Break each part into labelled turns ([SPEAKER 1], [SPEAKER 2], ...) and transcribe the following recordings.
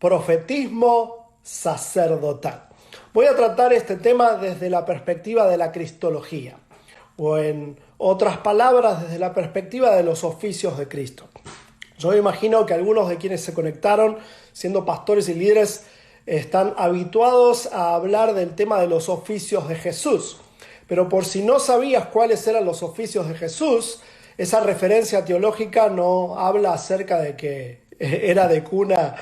[SPEAKER 1] profetismo sacerdotal. Voy a tratar este tema desde la perspectiva de la cristología, o en otras palabras, desde la perspectiva de los oficios de Cristo. Yo me imagino que algunos de quienes se conectaron, siendo pastores y líderes, están habituados a hablar del tema de los oficios de Jesús. Pero por si no sabías cuáles eran los oficios de Jesús, esa referencia teológica no habla acerca de que era de cuna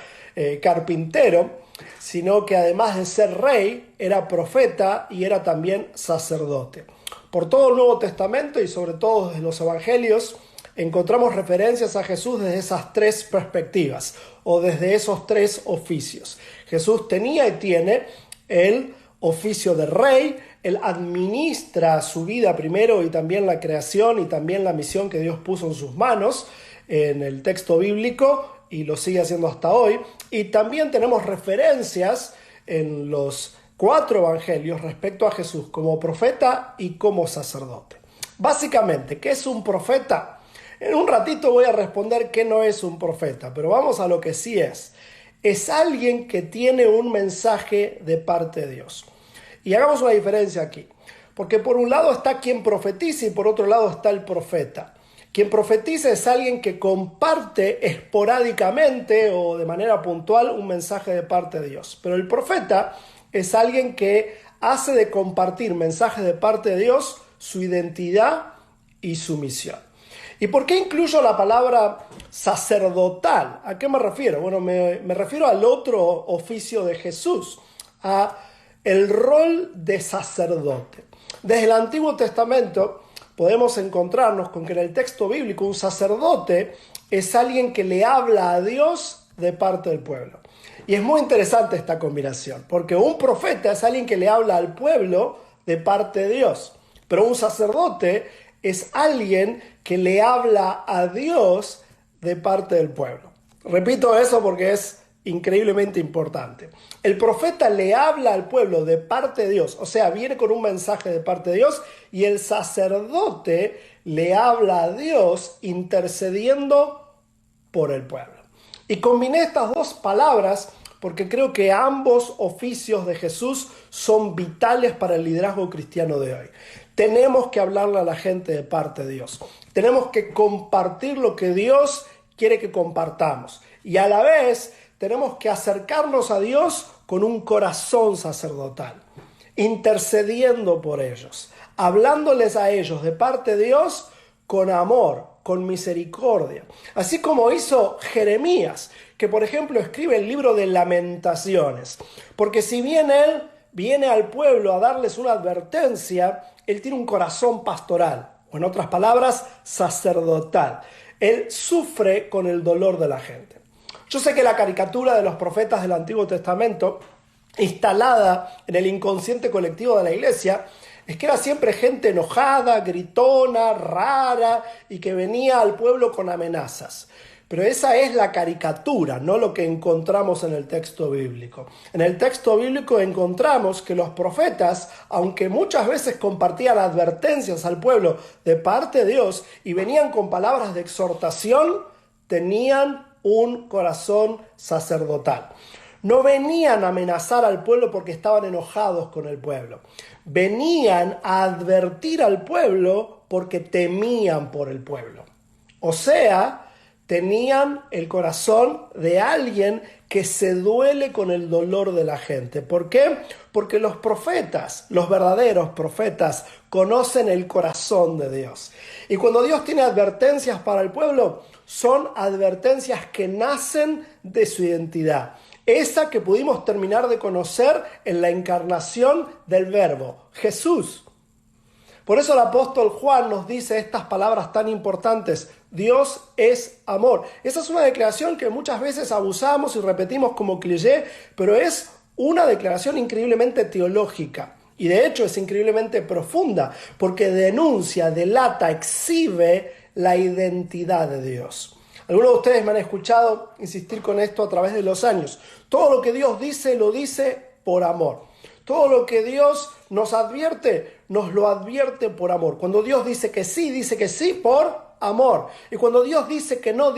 [SPEAKER 1] carpintero, sino que además de ser rey, era profeta y era también sacerdote. Por todo el Nuevo Testamento y sobre todo desde los Evangelios, encontramos referencias a Jesús desde esas tres perspectivas o desde esos tres oficios. Jesús tenía y tiene el oficio de rey. Él administra su vida primero y también la creación y también la misión que Dios puso en sus manos en el texto bíblico y lo sigue haciendo hasta hoy. Y también tenemos referencias en los 4 evangelios respecto a Jesús como profeta y como sacerdote. Básicamente, ¿qué es un profeta? En un ratito voy a responder qué no es un profeta, pero vamos a lo que sí es. Es alguien que tiene un mensaje de parte de Dios. Y hagamos una diferencia aquí, porque por un lado está quien profetiza y por otro lado está el profeta. Quien profetiza es alguien que comparte esporádicamente o de manera puntual un mensaje de parte de Dios. Pero el profeta es alguien que hace de compartir mensajes de parte de Dios su identidad y su misión. ¿Y por qué incluyo la palabra sacerdotal? ¿A qué me refiero? Bueno, me refiero al otro oficio de Jesús, a el rol de sacerdote. Desde el Antiguo Testamento podemos encontrarnos con que en el texto bíblico un sacerdote es alguien que le habla a Dios de parte del pueblo. Y es muy interesante esta combinación, porque un profeta es alguien que le habla al pueblo de parte de Dios, pero un sacerdote es alguien que le habla a Dios de parte del pueblo. Repito eso porque es increíblemente importante. El profeta le habla al pueblo de parte de Dios, o sea, viene con un mensaje de parte de Dios, y el sacerdote le habla a Dios intercediendo por el pueblo. Y combiné estas dos palabras porque creo que ambos oficios de Jesús son vitales para el liderazgo cristiano de hoy. Tenemos que hablarle a la gente de parte de Dios. Tenemos que compartir lo que Dios quiere que compartamos. Y a la vez tenemos que acercarnos a Dios con un corazón sacerdotal, intercediendo por ellos, hablándoles a ellos de parte de Dios con amor, con misericordia. Así como hizo Jeremías, que por ejemplo escribe el libro de Lamentaciones. Porque si bien él viene al pueblo a darles una advertencia, él tiene un corazón pastoral, o en otras palabras, sacerdotal. Él sufre con el dolor de la gente. Yo sé que la caricatura de los profetas del Antiguo Testamento, instalada en el inconsciente colectivo de la iglesia, es que era siempre gente enojada, gritona, rara y que venía al pueblo con amenazas. Pero esa es la caricatura, no lo que encontramos en el texto bíblico. En el texto bíblico encontramos que los profetas, aunque muchas veces compartían advertencias al pueblo de parte de Dios y venían con palabras de exhortación, tenían un corazón sacerdotal. No venían a amenazar al pueblo porque estaban enojados con el pueblo. Venían a advertir al pueblo porque temían por el pueblo. O sea, tenían el corazón de alguien que se duele con el dolor de la gente. ¿Por qué? Porque los profetas, los verdaderos profetas, conocen el corazón de Dios. Y cuando Dios tiene advertencias para el pueblo, son advertencias que nacen de su identidad. Esa que pudimos terminar de conocer en la encarnación del Verbo, Jesús. Por eso el apóstol Juan nos dice estas palabras tan importantes: Dios es amor. Esa es una declaración que muchas veces abusamos y repetimos como cliché, pero es una declaración increíblemente teológica. Y de hecho es increíblemente profunda, porque denuncia, delata, exhibe la identidad de Dios. Algunos de ustedes me han escuchado insistir con esto a través de los años. Todo lo que Dios dice, lo dice por amor. Todo lo que Dios nos lo advierte por amor. Cuando Dios dice que sí por amor. Y cuando Dios dice que no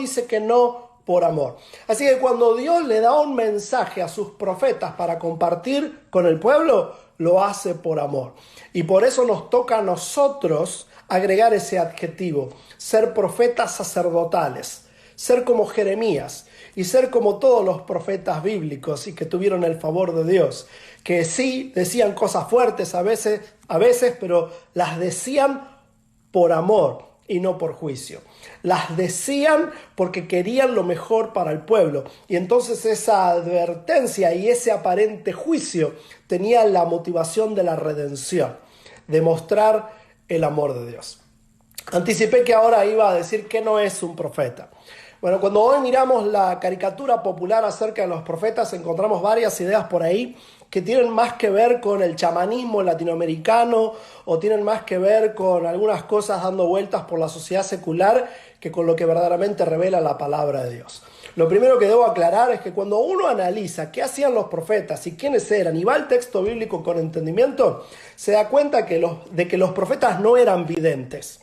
[SPEAKER 1] por amor. Así que cuando Dios le da un mensaje a sus profetas para compartir con el pueblo, lo hace por amor. Y por eso nos toca a nosotros agregar ese adjetivo, ser profetas sacerdotales, ser como Jeremías y ser como todos los profetas bíblicos y que tuvieron el favor de Dios, que sí decían cosas fuertes a veces, pero las decían por amor y no por juicio. Las decían porque querían lo mejor para el pueblo. Y entonces esa advertencia y ese aparente juicio tenían la motivación de la redención, de mostrar el amor de Dios. Anticipé que ahora iba a decir que no es un profeta. Bueno, cuando hoy miramos la caricatura popular acerca de los profetas, encontramos varias ideas por ahí que tienen más que ver con el chamanismo latinoamericano o tienen más que ver con algunas cosas dando vueltas por la sociedad secular que con lo que verdaderamente revela la palabra de Dios. Lo primero que debo aclarar es que cuando uno analiza qué hacían los profetas y quiénes eran y va al texto bíblico con entendimiento, se da cuenta de que los profetas no eran videntes.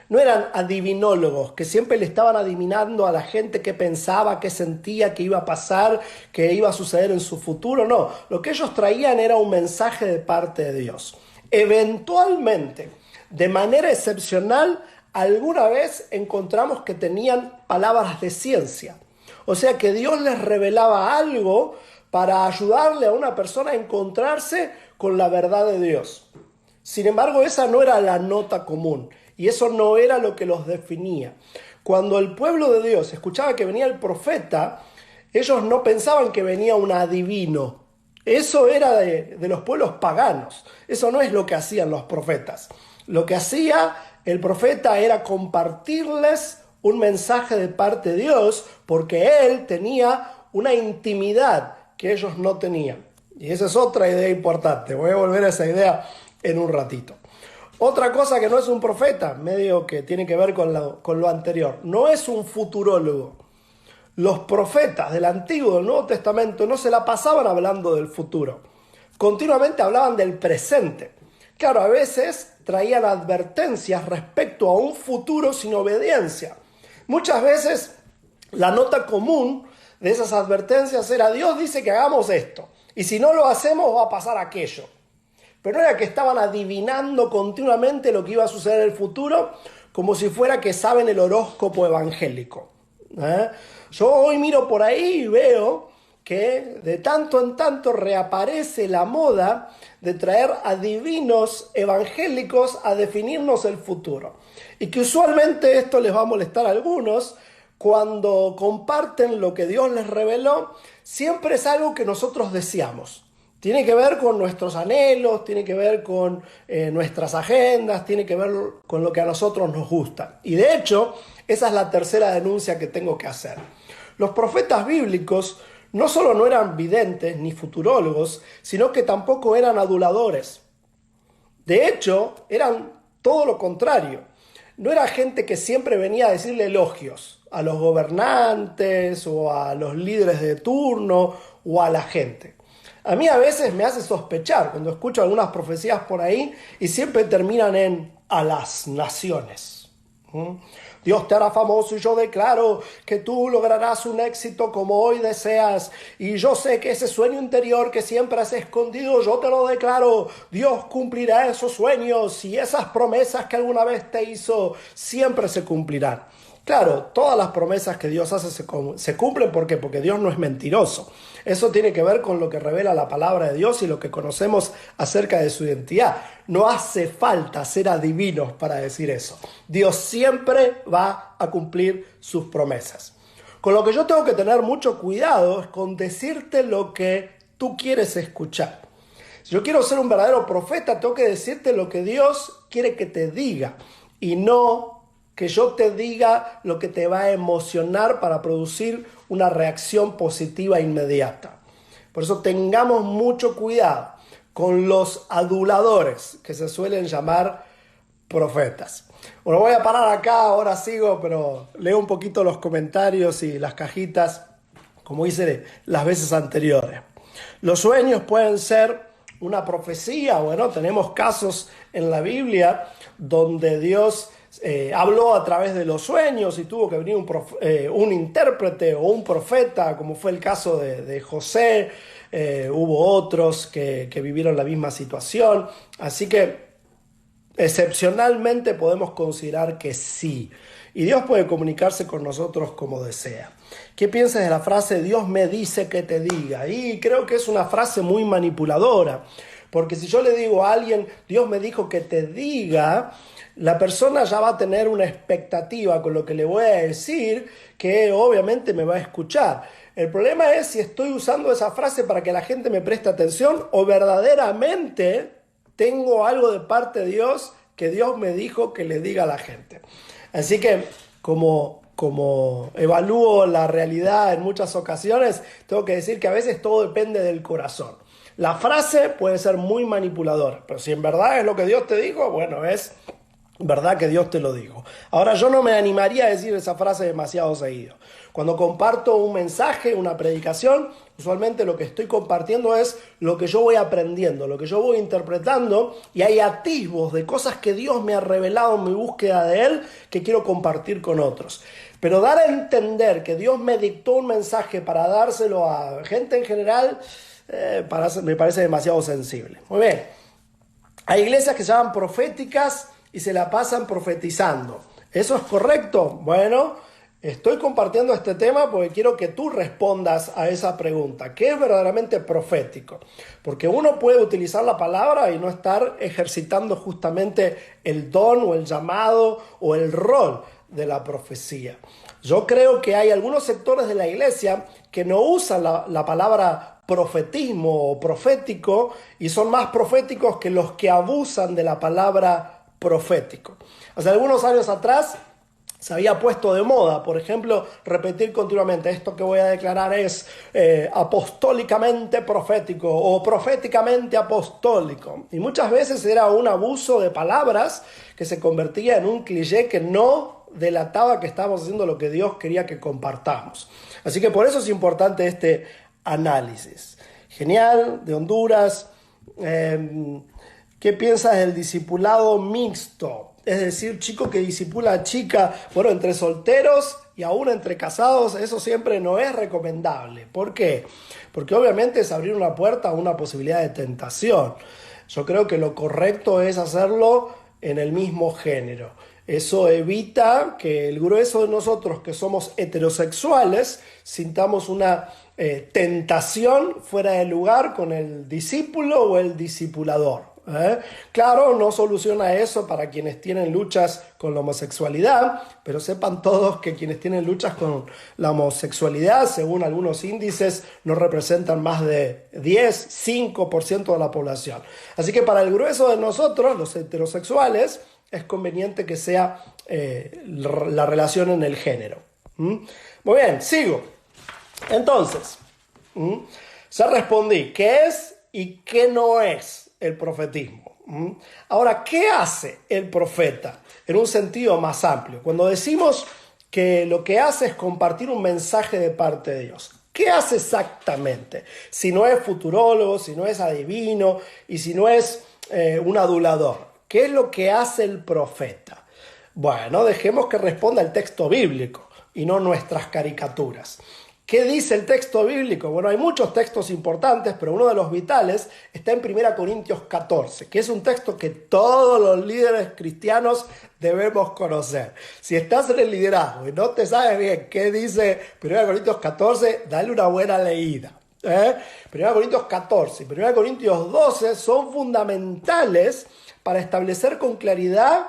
[SPEAKER 1] No eran adivinólogos que siempre le estaban adivinando a la gente qué pensaba, qué sentía, qué iba a pasar, qué iba a suceder en su futuro. No, lo que ellos traían era un mensaje de parte de Dios. Eventualmente, de manera excepcional, alguna vez encontramos que tenían palabras de ciencia. O sea que Dios les revelaba algo para ayudarle a una persona a encontrarse con la verdad de Dios. Sin embargo, esa no era la nota común. Y eso no era lo que los definía. Cuando el pueblo de Dios escuchaba que venía el profeta, ellos no pensaban que venía un adivino. Eso era de los pueblos paganos. Eso no es lo que hacían los profetas. Lo que hacía el profeta era compartirles un mensaje de parte de Dios porque él tenía una intimidad que ellos no tenían. Y esa es otra idea importante. Voy a volver a esa idea en un ratito. Otra cosa que no es un profeta, medio que tiene que ver con lo anterior, no es un futurólogo. Los profetas del Antiguo y del Nuevo Testamento no se la pasaban hablando del futuro. Continuamente hablaban del presente. Claro, a veces traían advertencias respecto a un futuro sin obediencia. Muchas veces la nota común de esas advertencias era: Dios dice que hagamos esto, y si no lo hacemos va a pasar aquello. Pero no era que estaban adivinando continuamente lo que iba a suceder en el futuro, como si fuera que saben el horóscopo evangélico. Yo hoy miro por ahí y veo que de tanto en tanto reaparece la moda de traer adivinos evangélicos a definirnos el futuro. Y que usualmente esto les va a molestar a algunos. Cuando comparten lo que Dios les reveló, siempre es algo que nosotros deseamos. Tiene que ver con nuestros anhelos, tiene que ver con nuestras agendas, tiene que ver con lo que a nosotros nos gusta. Y de hecho, esa es la tercera denuncia que tengo que hacer. Los profetas bíblicos no solo no eran videntes ni futurólogos, sino que tampoco eran aduladores. De hecho, eran todo lo contrario. No era gente que siempre venía a decirle elogios a los gobernantes o a los líderes de turno o a la gente. A mí a veces me hace sospechar cuando escucho algunas profecías por ahí y siempre terminan en a las naciones. Dios te hará famoso y yo declaro que tú lograrás un éxito como hoy deseas. Y yo sé que ese sueño interior que siempre has escondido, yo te lo declaro. Dios cumplirá esos sueños y esas promesas que alguna vez te hizo siempre se cumplirán. Claro, todas las promesas que Dios hace se cumplen. ¿Por qué? Porque Dios no es mentiroso. Eso tiene que ver con lo que revela la palabra de Dios y lo que conocemos acerca de su identidad. No hace falta ser adivinos para decir eso. Dios siempre va a cumplir sus promesas. Con lo que yo tengo que tener mucho cuidado es con decirte lo que tú quieres escuchar. Si yo quiero ser un verdadero profeta, tengo que decirte lo que Dios quiere que te diga y no que yo te diga lo que te va a emocionar para producir una reacción positiva inmediata. Por eso tengamos mucho cuidado con los aduladores que se suelen llamar profetas. Bueno, voy a parar acá, ahora sigo, pero leo un poquito los comentarios y las cajitas, como hice las veces anteriores. Los sueños pueden ser una profecía. Bueno, tenemos casos en la Biblia donde Dios habló a través de los sueños y tuvo que venir un intérprete o un profeta, como fue el caso de José. Hubo otros que vivieron la misma situación. Así que excepcionalmente podemos considerar que sí. Y Dios puede comunicarse con nosotros como desea. ¿Qué piensas de la frase Dios me dice que te diga? Y creo que es una frase muy manipuladora. Porque si yo le digo a alguien, Dios me dijo que te diga, la persona ya va a tener una expectativa con lo que le voy a decir, que obviamente me va a escuchar. El problema es si estoy usando esa frase para que la gente me preste atención o verdaderamente tengo algo de parte de Dios que Dios me dijo que le diga a la gente. Así que como evalúo la realidad en muchas ocasiones, tengo que decir que a veces todo depende del corazón. La frase puede ser muy manipuladora, pero si en verdad es lo que Dios te dijo, bueno, es verdad que Dios te lo dijo. Ahora, yo no me animaría a decir esa frase demasiado seguido. Cuando comparto un mensaje, una predicación, usualmente lo que estoy compartiendo es lo que yo voy aprendiendo, lo que yo voy interpretando, y hay atisbos de cosas que Dios me ha revelado en mi búsqueda de Él que quiero compartir con otros. Pero dar a entender que Dios me dictó un mensaje para dárselo a gente en general, me parece demasiado sensible. Muy bien. Hay iglesias que se llaman proféticas y se la pasan profetizando. ¿Eso es correcto? Bueno, estoy compartiendo este tema porque quiero que tú respondas a esa pregunta. ¿Qué es verdaderamente profético? Porque uno puede utilizar la palabra y no estar ejercitando justamente el don o el llamado o el rol de la profecía. Yo creo que hay algunos sectores de la iglesia que no usan la palabra profetismo o profético y son más proféticos que los que abusan de la palabra profético. Hace algunos años atrás se había puesto de moda, por ejemplo, repetir continuamente esto que voy a declarar es apostólicamente profético o proféticamente apostólico. Y muchas veces era un abuso de palabras que se convertía en un cliché que no delataba que estábamos haciendo lo que Dios quería que compartamos. Así que por eso es importante este análisis. Genial, de Honduras. ¿Qué piensas del discipulado mixto? Es decir, chico que discipula a chica, bueno, entre solteros y aún entre casados, eso siempre no es recomendable. ¿Por qué? Porque obviamente es abrir una puerta a una posibilidad de tentación. Yo creo que lo correcto es hacerlo en el mismo género. Eso evita que el grueso de nosotros que somos heterosexuales sintamos una tentación fuera de lugar con el discípulo o el discipulador. Claro, no soluciona eso para quienes tienen luchas con la homosexualidad, pero sepan todos que quienes tienen luchas con la homosexualidad, según algunos índices, no representan más de 5% de la población. Así que para el grueso de nosotros, los heterosexuales, es conveniente que sea la relación en el género. Muy bien, sigo. Entonces, ya respondí qué es y qué no es el profetismo. Ahora, ¿qué hace el profeta en un sentido más amplio? Cuando decimos que lo que hace es compartir un mensaje de parte de Dios, ¿qué hace exactamente? Si no es futurólogo, si no es adivino y si no es un adulador. ¿Qué es lo que hace el profeta? Bueno, dejemos que responda el texto bíblico y no nuestras caricaturas. ¿Qué dice el texto bíblico? Bueno, hay muchos textos importantes, pero uno de los vitales está en 1 Corintios 14, que es un texto que todos los líderes cristianos debemos conocer. Si estás en el liderazgo y no te sabes bien qué dice 1 Corintios 14, dale una buena leída. 1 Corintios 14 y 1 Corintios 12 son fundamentales para establecer con claridad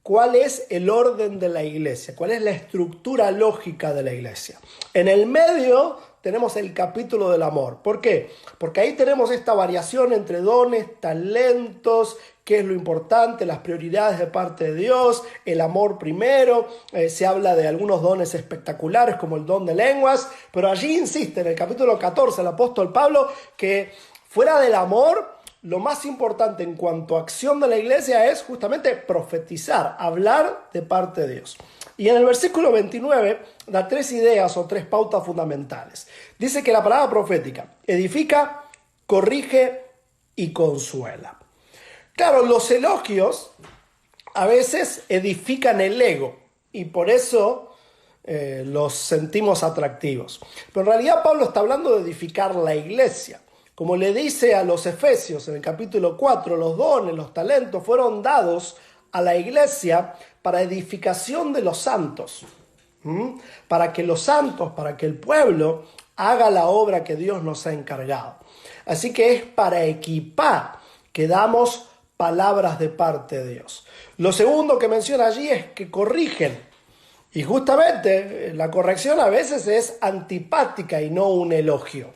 [SPEAKER 1] cuál es el orden de la iglesia, cuál es la estructura lógica de la iglesia. En el medio tenemos el capítulo del amor. ¿Por qué? Porque ahí tenemos esta variación entre dones, talentos, qué es lo importante, las prioridades de parte de Dios, el amor primero, se habla de algunos dones espectaculares como el don de lenguas, pero allí insiste en el capítulo 14 el apóstol Pablo que fuera del amor, lo más importante en cuanto a acción de la iglesia es justamente profetizar, hablar de parte de Dios. Y en el versículo 29 da 3 ideas o 3 pautas fundamentales. Dice que la palabra profética edifica, corrige y consuela. Claro, los elogios a veces edifican el ego y por eso los sentimos atractivos. Pero en realidad Pablo está hablando de edificar la iglesia. Como le dice a los Efesios en el capítulo 4, los dones, los talentos fueron dados a la iglesia para edificación de los santos. Para que los santos, para que el pueblo haga la obra que Dios nos ha encargado. Así que es para equipar que damos palabras de parte de Dios. Lo segundo que menciona allí es que corrigen. Y justamente la corrección a veces es antipática y no un elogio.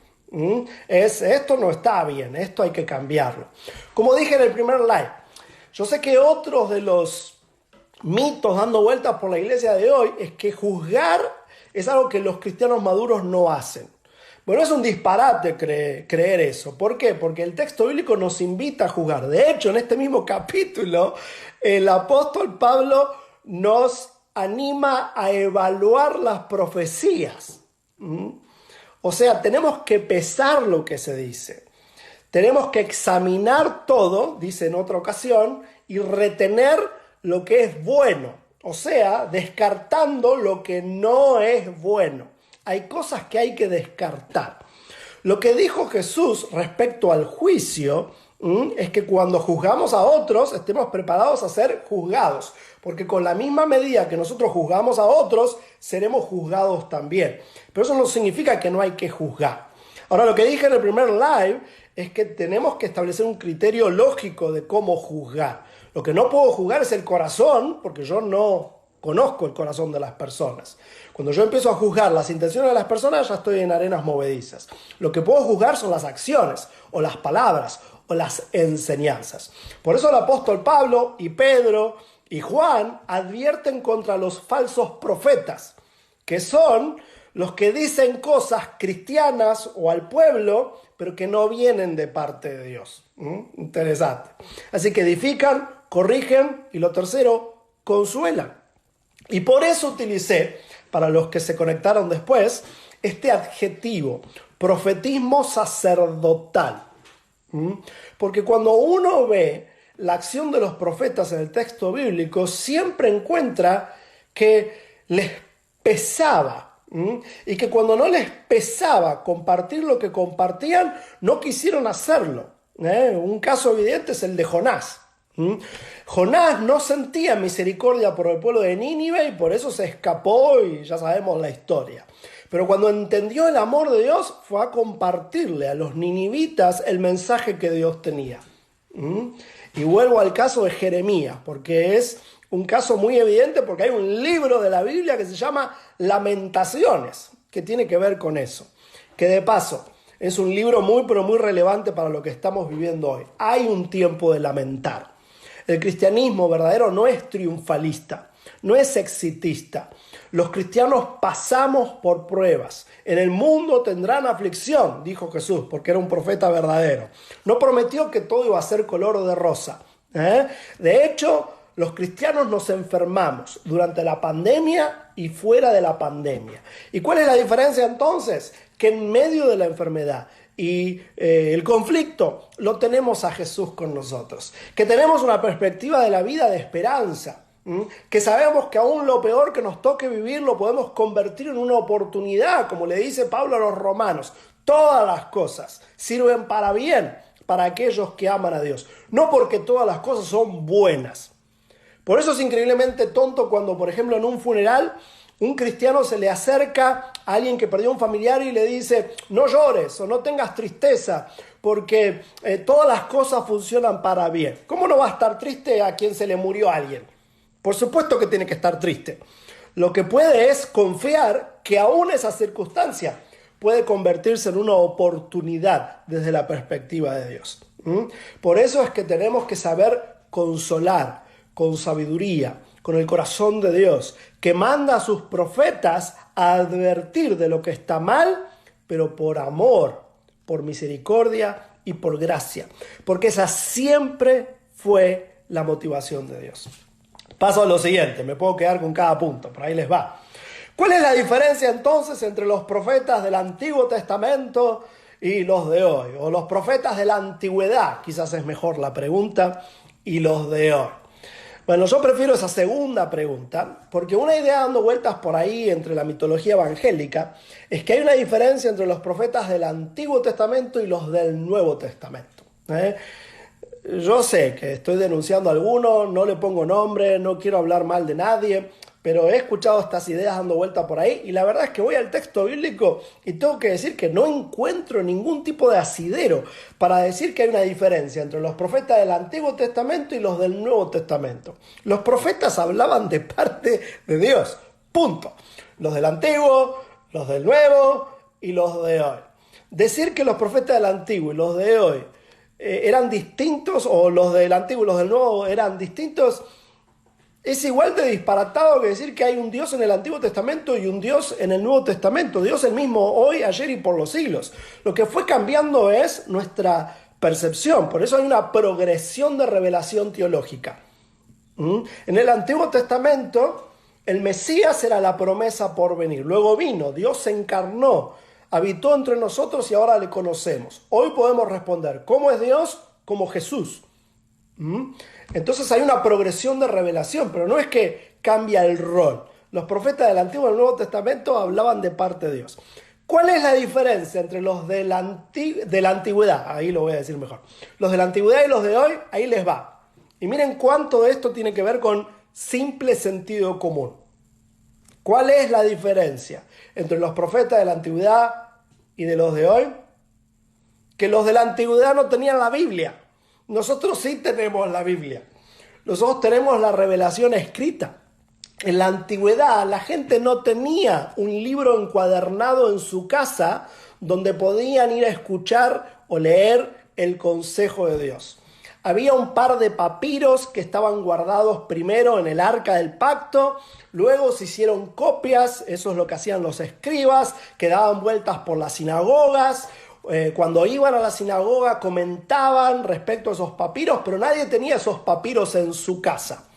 [SPEAKER 1] Esto no está bien, esto hay que cambiarlo. Como dije en el primer live, yo sé que otros de los mitos dando vueltas por la iglesia de hoy es que juzgar es algo que los cristianos maduros no hacen. Bueno, es un disparate creer eso. ¿Por qué? Porque el texto bíblico nos invita a juzgar. De hecho, en este mismo capítulo, el apóstol Pablo nos anima a evaluar las profecías. O sea, tenemos que pesar lo que se dice. Tenemos que examinar todo, dice en otra ocasión, y retener lo que es bueno. O sea, descartando lo que no es bueno. Hay cosas que hay que descartar. Lo que dijo Jesús respecto al juicio es que cuando juzgamos a otros estemos preparados a ser juzgados. Porque con la misma medida que nosotros juzgamos a otros, seremos juzgados también. Pero eso no significa que no hay que juzgar. Ahora, lo que dije en el primer live es que tenemos que establecer un criterio lógico de cómo juzgar. Lo que no puedo juzgar es el corazón, porque yo no conozco el corazón de las personas. Cuando yo empiezo a juzgar las intenciones de las personas, ya estoy en arenas movedizas. Lo que puedo juzgar son las acciones, o las palabras, o las enseñanzas. Por eso el apóstol Pablo y Pedro y Juan advierten contra los falsos profetas, que son los que dicen cosas cristianas o al pueblo, pero que no vienen de parte de Dios. Interesante. Así que edifican, corrigen y lo tercero, consuelan. Y por eso utilicé, para los que se conectaron después, este adjetivo, profetismo sacerdotal. Porque cuando uno ve la acción de los profetas en el texto bíblico, siempre encuentra que les pesaba. Y que cuando no les pesaba compartir lo que compartían, no quisieron hacerlo. Un caso evidente es el de Jonás. Jonás no sentía misericordia por el pueblo de Nínive y por eso se escapó y ya sabemos la historia. Pero cuando entendió el amor de Dios, fue a compartirle a los ninivitas el mensaje que Dios tenía. Y vuelvo al caso de Jeremías, porque es un caso muy evidente, porque hay un libro de la Biblia que se llama Lamentaciones, que tiene que ver con eso. Que de paso, es un libro muy, pero muy relevante para lo que estamos viviendo hoy. Hay un tiempo de lamentar. El cristianismo verdadero no es triunfalista, no es exitista. Los cristianos pasamos por pruebas. En el mundo tendrán aflicción, dijo Jesús, porque era un profeta verdadero. No prometió que todo iba a ser color de rosa. De hecho, los cristianos nos enfermamos durante la pandemia y fuera de la pandemia. ¿Y cuál es la diferencia entonces? Que en medio de la enfermedad y el conflicto lo tenemos a Jesús con nosotros. Que tenemos una perspectiva de la vida de esperanza. Que sabemos que aún lo peor que nos toque vivir lo podemos convertir en una oportunidad, como le dice Pablo a los romanos. Todas las cosas sirven para bien para aquellos que aman a Dios. No porque todas las cosas son buenas. Por eso es increíblemente tonto cuando, por ejemplo, en un funeral, un cristiano se le acerca a alguien que perdió un familiar y le dice: no llores o no tengas tristeza, porque todas las cosas funcionan para bien. ¿Cómo no va a estar triste a quien se le murió a alguien? Por supuesto que tiene que estar triste. Lo que puede es confiar que aún esa circunstancia puede convertirse en una oportunidad desde la perspectiva de Dios. Por eso es que tenemos que saber consolar con sabiduría, con el corazón de Dios, que manda a sus profetas a advertir de lo que está mal, pero por amor, por misericordia y por gracia. Porque esa siempre fue la motivación de Dios. Paso a lo siguiente, me puedo quedar con cada punto, por ahí les va. ¿Cuál es la diferencia entonces entre los profetas del Antiguo Testamento y los de hoy? O los profetas de la antigüedad, quizás es mejor la pregunta, y los de hoy. Bueno, yo prefiero esa segunda pregunta, porque una idea dando vueltas por ahí entre la mitología evangélica es que hay una diferencia entre los profetas del Antiguo Testamento y los del Nuevo Testamento. Yo sé que estoy denunciando a alguno, no le pongo nombre, no quiero hablar mal de nadie, pero he escuchado estas ideas dando vuelta por ahí y la verdad es que voy al texto bíblico y tengo que decir que no encuentro ningún tipo de asidero para decir que hay una diferencia entre los profetas del Antiguo Testamento y los del Nuevo Testamento. Los profetas hablaban de parte de Dios, punto. Los del Antiguo, los del Nuevo y los de hoy. Decir que los profetas del Antiguo y los de hoy eran distintos, o los del Antiguo y los del Nuevo eran distintos, es igual de disparatado que decir que hay un Dios en el Antiguo Testamento y un Dios en el Nuevo Testamento. Dios el mismo hoy, ayer y por los siglos. Lo que fue cambiando es nuestra percepción. Por eso hay una progresión de revelación teológica. En el Antiguo Testamento, el Mesías era la promesa por venir. Luego vino, Dios se encarnó, habitó entre nosotros y ahora le conocemos. Hoy podemos responder, ¿cómo es Dios? Como Jesús. Entonces hay una progresión de revelación, pero no es que cambia el rol. Los profetas del Antiguo y del Nuevo Testamento hablaban de parte de Dios. ¿Cuál es la diferencia entre los de la antigüedad? Ahí lo voy a decir mejor. Los de la antigüedad y los de hoy, ahí les va. Y miren cuánto de esto tiene que ver con simple sentido común. ¿Cuál es la diferencia entre los profetas de la antigüedad y de los de hoy? Que los de la antigüedad no tenían la Biblia. Nosotros sí tenemos la Biblia. Nosotros tenemos la revelación escrita. En la antigüedad la gente no tenía un libro encuadernado en su casa donde podían ir a escuchar o leer el consejo de Dios. Había un par de papiros que estaban guardados primero en el Arca del Pacto, luego se hicieron copias, eso es lo que hacían los escribas, que daban vueltas por las sinagogas. Cuando iban a la sinagoga comentaban respecto a esos papiros, pero nadie tenía esos papiros en su casa.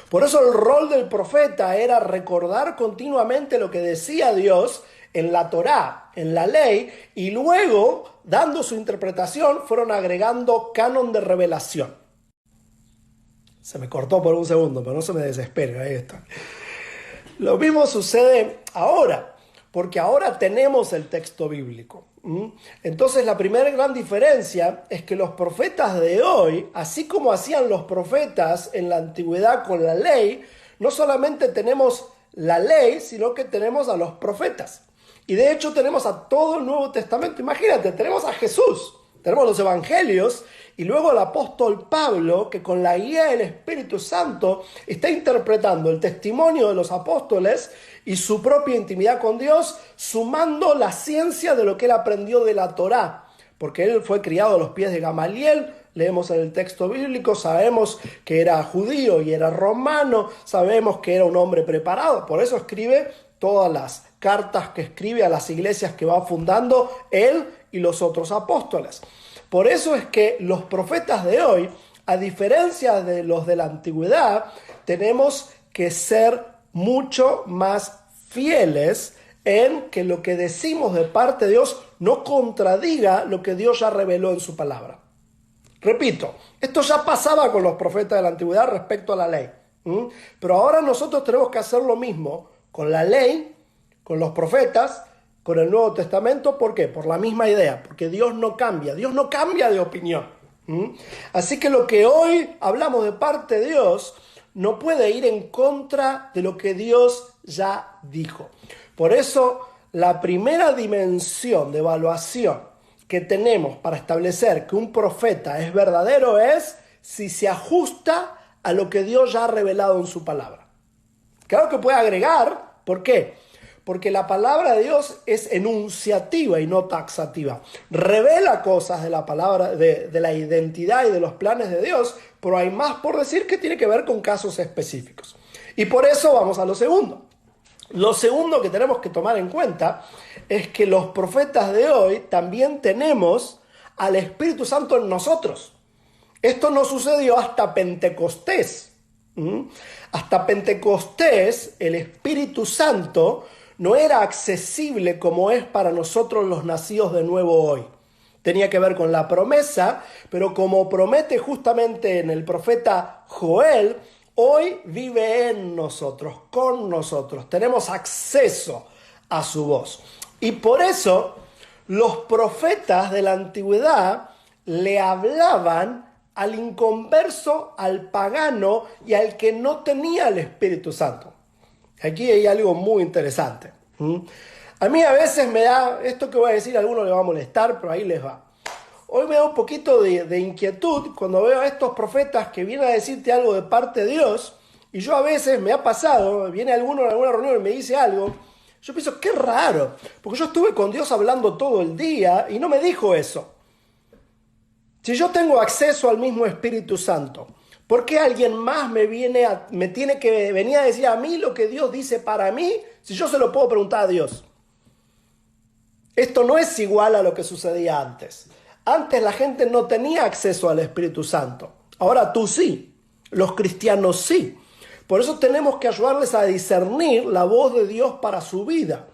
[SPEAKER 1] Por eso el rol del profeta era recordar continuamente lo que decía Dios en la Torá, en la ley, y luego, dando su interpretación, fueron agregando canon de revelación. Se me cortó por un segundo, pero no se me desespere, ahí está. Lo mismo sucede ahora, porque ahora tenemos el texto bíblico. Entonces la primera gran diferencia es que los profetas de hoy, así como hacían los profetas en la antigüedad con la ley, no solamente tenemos la ley, sino que tenemos a los profetas. Y de hecho tenemos a todo el Nuevo Testamento. Imagínate, tenemos a Jesús, tenemos los evangelios y luego el apóstol Pablo, que con la guía del Espíritu Santo está interpretando el testimonio de los apóstoles y su propia intimidad con Dios, sumando la ciencia de lo que él aprendió de la Torá, porque él fue criado a los pies de Gamaliel. Leemos en el texto bíblico, sabemos que era judío y era romano, sabemos que era un hombre preparado, por eso escribe todas las cartas que escribe a las iglesias que va fundando él y los otros apóstoles. Por eso es que los profetas de hoy, a diferencia de los de la antigüedad, tenemos que ser mucho más fieles en que lo que decimos de parte de Dios no contradiga lo que Dios ya reveló en su palabra. Repito, esto ya pasaba con los profetas de la antigüedad respecto a la ley. Pero ahora nosotros tenemos que hacer lo mismo con la ley, con los profetas, con el Nuevo Testamento. ¿Por qué? Por la misma idea, porque Dios no cambia de opinión. Así que lo que hoy hablamos de parte de Dios no puede ir en contra de lo que Dios ya dijo. Por eso, la primera dimensión de evaluación que tenemos para establecer que un profeta es verdadero es si se ajusta a lo que Dios ya ha revelado en su palabra. Claro que puede agregar, ¿por qué? Porque la palabra de Dios es enunciativa y no taxativa. Revela cosas de la palabra, de la identidad y de los planes de Dios, pero hay más por decir que tiene que ver con casos específicos. Y por eso vamos a lo segundo. Lo segundo que tenemos que tomar en cuenta es que los profetas de hoy también tenemos al Espíritu Santo en nosotros. Esto no sucedió hasta Pentecostés. Hasta Pentecostés el Espíritu Santo no era accesible como es para nosotros los nacidos de nuevo hoy. Tenía que ver con la promesa, pero como promete justamente en el profeta Joel, hoy vive en nosotros, con nosotros. Tenemos acceso a su voz. Y por eso los profetas de la antigüedad le hablaban al inconverso, al pagano y al que no tenía el Espíritu Santo. Aquí hay algo muy interesante. A mí a veces me da, esto que voy a decir a algunos le va a molestar, pero ahí les va. Hoy me da un poquito de inquietud cuando veo a estos profetas que vienen a decirte algo de parte de Dios, y yo a veces me ha pasado, viene alguno en alguna reunión y me dice algo, yo pienso, qué raro, porque yo estuve con Dios hablando todo el día y no me dijo eso. Si yo tengo acceso al mismo Espíritu Santo, ¿por qué alguien más me tiene que venir a decir a mí lo que Dios dice para mí si yo se lo puedo preguntar a Dios? Esto no es igual a lo que sucedía antes. Antes la gente no tenía acceso al Espíritu Santo. Ahora tú sí. Los cristianos sí. Por eso tenemos que ayudarles a discernir la voz de Dios para su vida.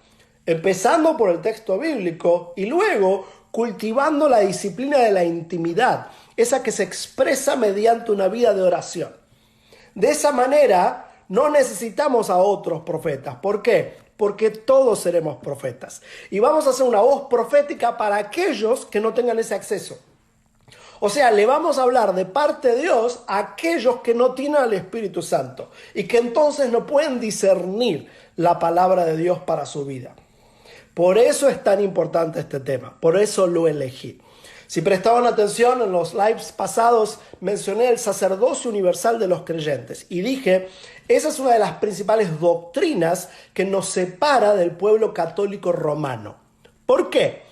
[SPEAKER 1] Empezando por el texto bíblico y luego cultivando la disciplina de la intimidad, esa que se expresa mediante una vida de oración. De esa manera no necesitamos a otros profetas. ¿Por qué? Porque todos seremos profetas. Y vamos a hacer una voz profética para aquellos que no tengan ese acceso. O sea, le vamos a hablar de parte de Dios a aquellos que no tienen al Espíritu Santo y que entonces no pueden discernir la palabra de Dios para su vida. Por eso es tan importante este tema, por eso lo elegí. Si prestaban atención, en los lives pasados mencioné el sacerdocio universal de los creyentes y dije, esa es una de las principales doctrinas que nos separa del pueblo católico romano. ¿Por qué?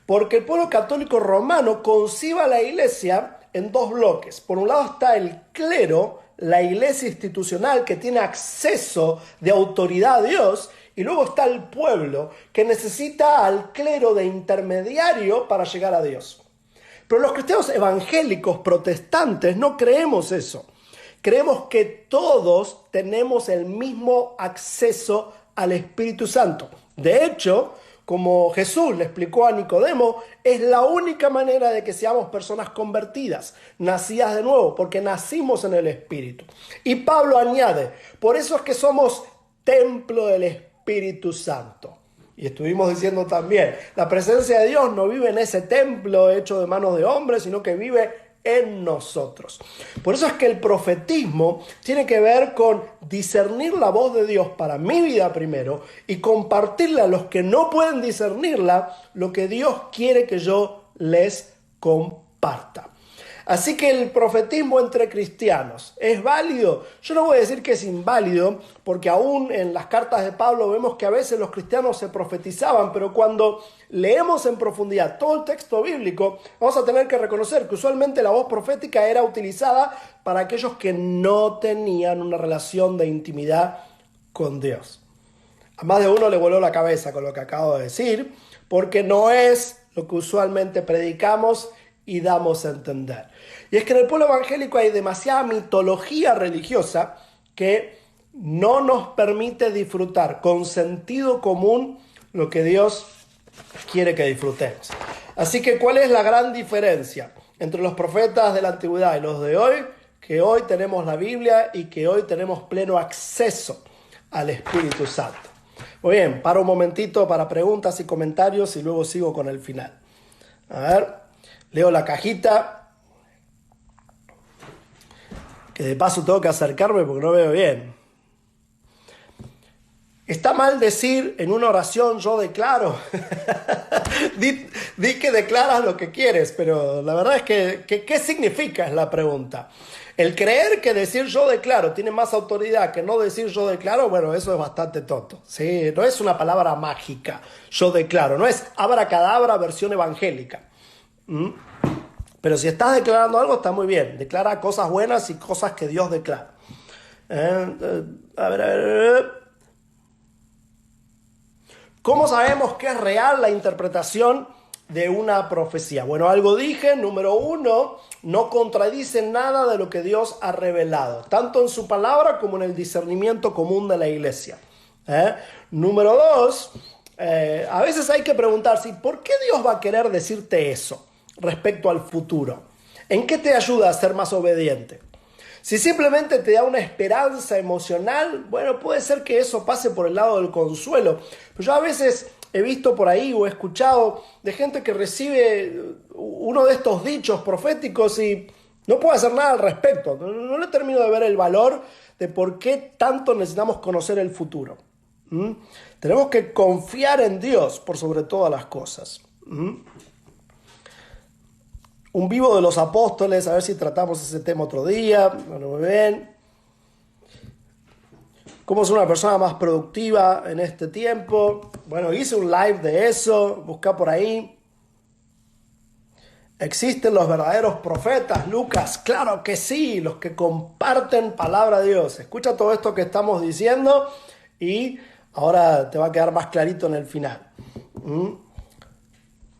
[SPEAKER 1] Porque el pueblo católico romano concibe a la iglesia en dos bloques. Por un lado está el clero, la iglesia institucional que tiene acceso de autoridad a Dios, y luego está el pueblo que necesita al clero de intermediario para llegar a Dios. Pero los cristianos evangélicos protestantes no creemos eso. Creemos que todos tenemos el mismo acceso al Espíritu Santo. De hecho, como Jesús le explicó a Nicodemo, es la única manera de que seamos personas convertidas, nacidas de nuevo, porque nacimos en el Espíritu. Y Pablo añade, por eso es que somos templo del Espíritu Santo. Y estuvimos diciendo también, la presencia de Dios no vive en ese templo hecho de manos de hombres, sino que vive en nosotros. Por eso es que el profetismo tiene que ver con discernir la voz de Dios para mi vida primero y compartirle a los que no pueden discernirla lo que Dios quiere que yo les comparta. Así que el profetismo entre cristianos ¿es válido? Yo no voy a decir que es inválido, porque aún en las cartas de Pablo vemos que a veces los cristianos se profetizaban, pero cuando leemos en profundidad todo el texto bíblico, vamos a tener que reconocer que usualmente la voz profética era utilizada para aquellos que no tenían una relación de intimidad con Dios. A más de uno le voló la cabeza con lo que acabo de decir, porque no es lo que usualmente predicamos y damos a entender. Y es que en el pueblo evangélico hay demasiada mitología religiosa que no nos permite disfrutar con sentido común lo que Dios quiere que disfrutemos. Así que, ¿cuál es la gran diferencia entre los profetas de la antigüedad y los de hoy? Que hoy tenemos la Biblia y que hoy tenemos pleno acceso al Espíritu Santo. Muy bien, paro un momentito para preguntas y comentarios y luego sigo con el final. A ver, leo la cajita. Que de paso tengo que acercarme porque no veo bien. ¿Está mal decir en una oración yo declaro? di que declaras lo que quieres, pero la verdad es que ¿qué significa? Es la pregunta. El creer que decir yo declaro tiene más autoridad que no decir yo declaro, bueno, eso es bastante tonto. ¿Sí? No es una palabra mágica, yo declaro. No es abracadabra versión evangélica. Pero si estás declarando algo, está muy bien. Declara cosas buenas y cosas que Dios declara. A ver. ¿Cómo sabemos que es real la interpretación de una profecía? Bueno, algo dije. Número 1, no contradice nada de lo que Dios ha revelado, tanto en su palabra como en el discernimiento común de la iglesia. Número 2, a veces hay que preguntarse, ¿por qué Dios va a querer decirte eso respecto al futuro? ¿En qué te ayuda a ser más obediente? Si simplemente te da una esperanza emocional, bueno, puede ser que eso pase por el lado del consuelo. Pero yo a veces he visto por ahí o he escuchado de gente que recibe uno de estos dichos proféticos y no puede hacer nada al respecto. No le termino de ver el valor de por qué tanto necesitamos conocer el futuro. Tenemos que confiar en Dios por sobre todas las cosas. Un vivo de los apóstoles, a ver si tratamos ese tema otro día. Bueno, muy bien. ¿Cómo ser una persona más productiva en este tiempo? Bueno, hice un live de eso, busca por ahí. ¿Existen los verdaderos profetas, Lucas? Claro que sí, los que comparten palabra de Dios. Escucha todo esto que estamos diciendo y ahora te va a quedar más clarito en el final.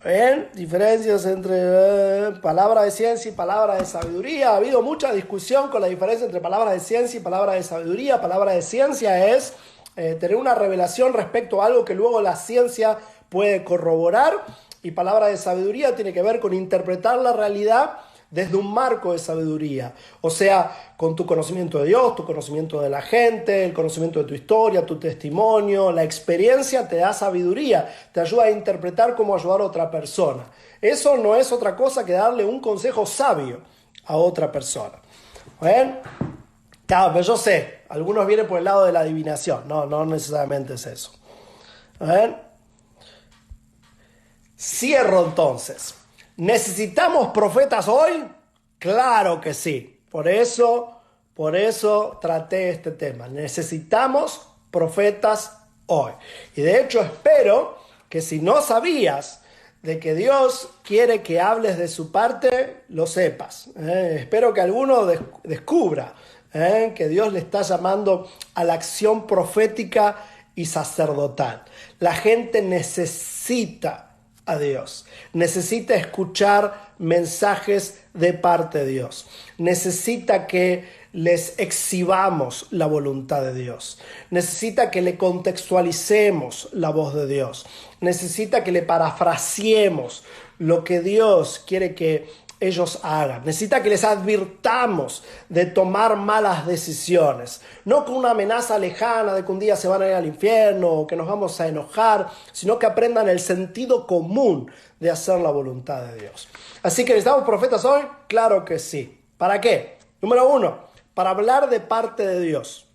[SPEAKER 1] Bien, diferencias entre palabra de ciencia y palabra de sabiduría. Ha habido mucha discusión con la diferencia entre palabra de ciencia y palabra de sabiduría. Palabra de ciencia es tener una revelación respecto a algo que luego la ciencia puede corroborar. Y palabra de sabiduría tiene que ver con interpretar la realidad desde un marco de sabiduría. O sea, con tu conocimiento de Dios, tu conocimiento de la gente, el conocimiento de tu historia, tu testimonio, la experiencia te da sabiduría, te ayuda a interpretar cómo ayudar a otra persona. Eso no es otra cosa que darle un consejo sabio a otra persona. ¿Ven? Claro, pero yo sé, algunos vienen por el lado de la adivinación. No necesariamente es eso. ¿Ven? Cierro entonces. ¿Necesitamos profetas hoy? Claro que sí. Por eso traté este tema. Necesitamos profetas hoy. Y de hecho espero que si no sabías de que Dios quiere que hables de su parte, lo sepas. Espero que alguno descubra que Dios le está llamando a la acción profética y sacerdotal. La gente necesita a Dios, necesita escuchar mensajes de parte de Dios, necesita que les exhibamos la voluntad de Dios, necesita que le contextualicemos la voz de Dios, necesita que le parafraseemos lo que Dios quiere que ellos hagan. Necesita que les advirtamos de tomar malas decisiones, no con una amenaza lejana de que un día se van a ir al infierno o que nos vamos a enojar, sino que aprendan el sentido común de hacer la voluntad de Dios. Así que ¿necesitamos profetas hoy? Claro que sí. ¿Para qué? Número 1, para hablar de parte de Dios,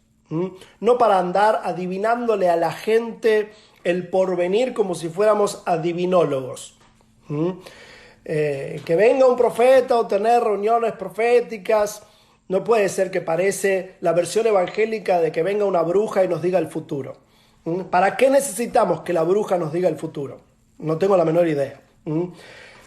[SPEAKER 1] no para andar adivinándole a la gente el porvenir como si fuéramos adivinólogos. Que venga un profeta o tener reuniones proféticas no puede ser que parece la versión evangélica de que venga una bruja y nos diga el futuro. ¿Para qué necesitamos que la bruja nos diga el futuro? No tengo la menor idea.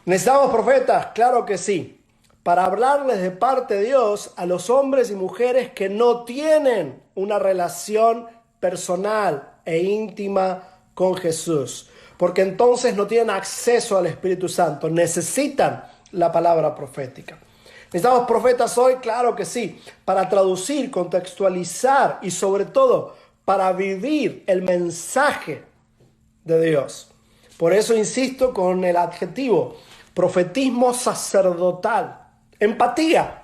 [SPEAKER 1] ¿Necesitamos profetas? Claro que sí. Para hablarles de parte de Dios a los hombres y mujeres que no tienen una relación personal e íntima con Jesús. Porque entonces no tienen acceso al Espíritu Santo, necesitan la palabra profética. ¿Necesitamos profetas hoy? Claro que sí, para traducir, contextualizar y sobre todo para vivir el mensaje de Dios. Por eso insisto con el adjetivo, profetismo sacerdotal, empatía,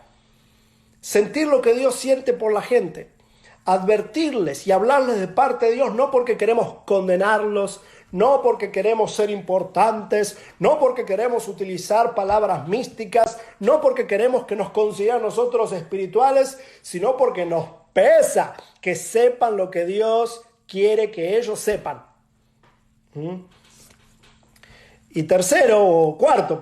[SPEAKER 1] sentir lo que Dios siente por la gente, advertirles y hablarles de parte de Dios, no porque queremos condenarlos, no porque queremos ser importantes, no porque queremos utilizar palabras místicas, no porque queremos que nos consideren nosotros espirituales, sino porque nos pesa que sepan lo que Dios quiere que ellos sepan. Y cuarto,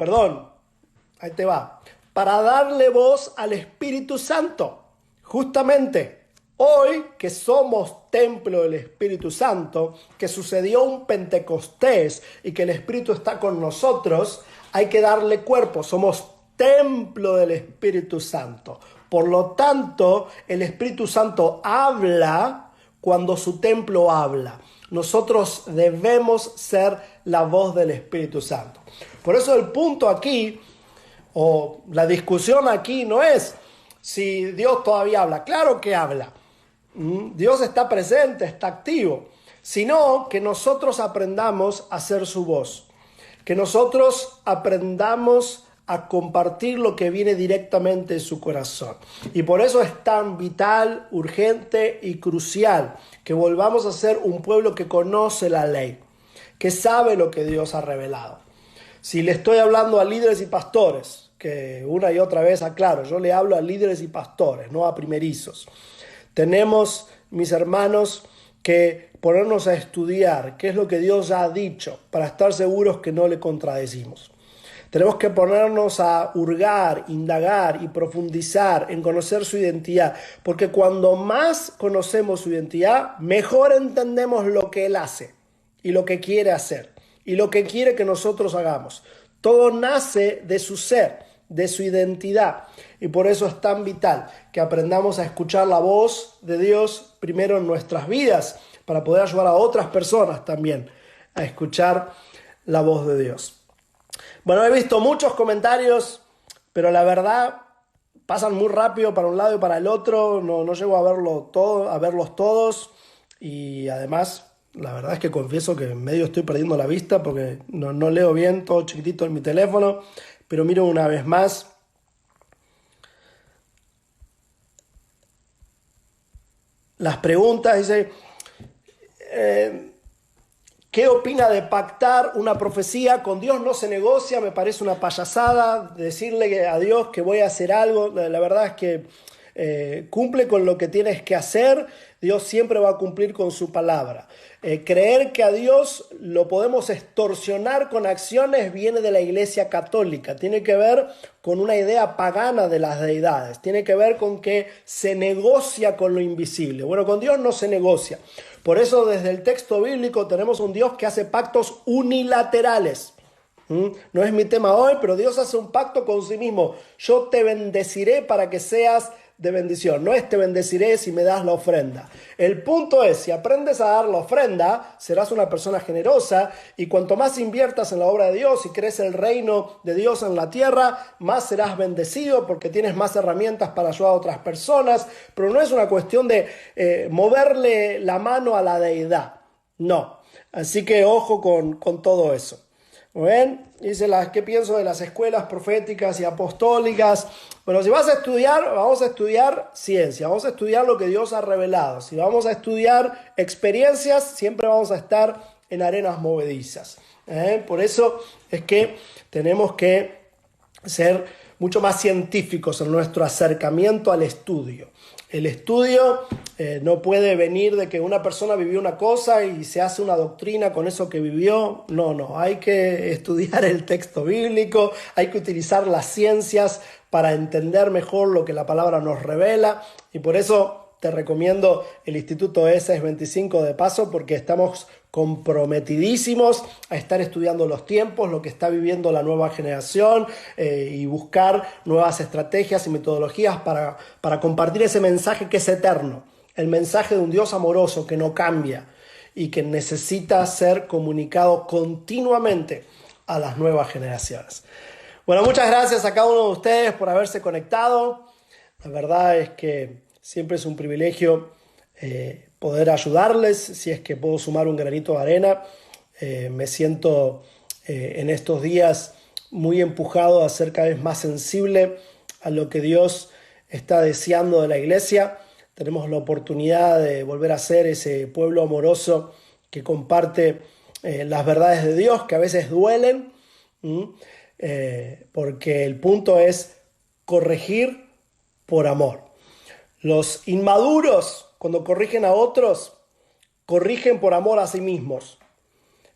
[SPEAKER 1] ahí te va, para darle voz al Espíritu Santo, justamente. Hoy que somos templo del Espíritu Santo, que sucedió un Pentecostés y que el Espíritu está con nosotros, hay que darle cuerpo. Somos templo del Espíritu Santo. Por lo tanto, el Espíritu Santo habla cuando su templo habla. Nosotros debemos ser la voz del Espíritu Santo. Por eso el punto aquí, o la discusión aquí, no es si Dios todavía habla. Claro que habla. Dios está presente, está activo, sino que nosotros aprendamos a ser su voz, que nosotros aprendamos a compartir lo que viene directamente de su corazón. Y por eso es tan vital, urgente y crucial que volvamos a ser un pueblo que conoce la ley, que sabe lo que Dios ha revelado. Si le estoy hablando a líderes y pastores, que una y otra vez aclaro, yo le hablo a líderes y pastores, no a primerizos. Tenemos, mis hermanos, que ponernos a estudiar qué es lo que Dios ya ha dicho para estar seguros que no le contradecimos. Tenemos que ponernos a hurgar, indagar y profundizar en conocer su identidad, porque cuando más conocemos su identidad, mejor entendemos lo que Él hace y lo que quiere hacer y lo que quiere que nosotros hagamos. Todo nace de su ser, de su identidad, y por eso es tan vital que aprendamos a escuchar la voz de Dios primero en nuestras vidas, para poder ayudar a otras personas también a escuchar la voz de Dios. Bueno, he visto muchos comentarios, pero la verdad pasan muy rápido para un lado y para el otro, no llego a verlos todos, y además la verdad es que confieso que en medio estoy perdiendo la vista porque no leo bien, todo chiquitito en mi teléfono, pero miro una vez más. Las preguntas, dice, ¿qué opina de pactar una profecía? Con Dios no se negocia, me parece una payasada decirle a Dios que voy a hacer algo. La verdad es que cumple con lo que tienes que hacer, Dios siempre va a cumplir con su palabra. Creer que a Dios lo podemos extorsionar con acciones viene de la Iglesia Católica, tiene que ver con una idea pagana de las deidades, tiene que ver con que se negocia con lo invisible. Bueno, con Dios no se negocia. Por eso desde el texto bíblico tenemos un Dios que hace pactos unilaterales. No es mi tema hoy, pero Dios hace un pacto con sí mismo. Yo te bendeciré para que seas de bendición. No es te bendeciré si me das la ofrenda. El punto es, si aprendes a dar la ofrenda, serás una persona generosa, y cuanto más inviertas en la obra de Dios y crece el reino de Dios en la tierra, más serás bendecido porque tienes más herramientas para ayudar a otras personas. Pero no es una cuestión de moverle la mano a la deidad. No. Así que ojo con todo eso. Muy bien, dice, ¿qué pienso de las escuelas proféticas y apostólicas? Bueno, si vas a estudiar, vamos a estudiar ciencia, vamos a estudiar lo que Dios ha revelado. Si vamos a estudiar experiencias, siempre vamos a estar en arenas movedizas. Por eso es que tenemos que ser mucho más científicos en nuestro acercamiento al estudio. El estudio no puede venir de que una persona vivió una cosa y se hace una doctrina con eso que vivió. No, hay que estudiar el texto bíblico, hay que utilizar las ciencias para entender mejor lo que la palabra nos revela, y por eso te recomiendo el Instituto ESES 25 de paso, porque estamos comprometidísimos a estar estudiando los tiempos, lo que está viviendo la nueva generación, y buscar nuevas estrategias y metodologías para compartir ese mensaje que es eterno, el mensaje de un Dios amoroso que no cambia y que necesita ser comunicado continuamente a las nuevas generaciones. Bueno, muchas gracias a cada uno de ustedes por haberse conectado. La verdad es que siempre es un privilegio poder ayudarles, si es que puedo sumar un granito de arena. Me siento en estos días muy empujado a ser cada vez más sensible a lo que Dios está deseando de la iglesia. Tenemos la oportunidad de volver a ser ese pueblo amoroso que comparte las verdades de Dios, que a veces duelen, porque el punto es corregir por amor. Los inmaduros, cuando corrigen a otros, corrigen por amor a sí mismos.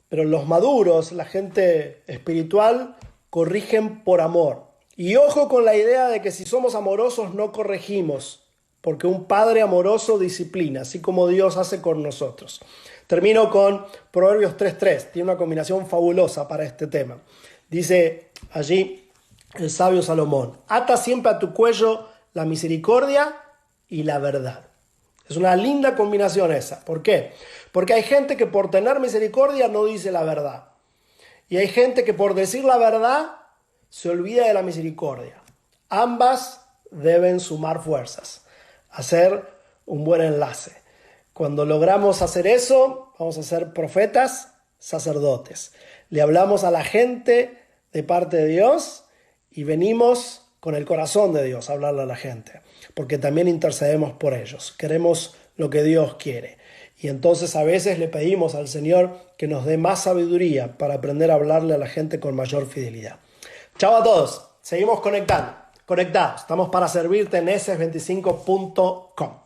[SPEAKER 1] Pero los maduros, la gente espiritual, corrigen por amor. Y ojo con la idea de que si somos amorosos no corregimos, porque un padre amoroso disciplina, así como Dios hace con nosotros. Termino con Proverbios 3:3. Tiene una combinación fabulosa para este tema. Dice allí el sabio Salomón: ata siempre a tu cuello la misericordia y la verdad. Es una linda combinación esa. ¿Por qué? Porque hay gente que por tener misericordia no dice la verdad. Y hay gente que por decir la verdad se olvida de la misericordia. Ambas deben sumar fuerzas, hacer un buen enlace. Cuando logramos hacer eso, vamos a ser profetas, sacerdotes. Le hablamos a la gente de parte de Dios y venimos con el corazón de Dios a hablarle a la gente, porque también intercedemos por ellos, queremos lo que Dios quiere. Y entonces a veces le pedimos al Señor que nos dé más sabiduría para aprender a hablarle a la gente con mayor fidelidad. Chao a todos, seguimos conectados, estamos para servirte en ss25.com.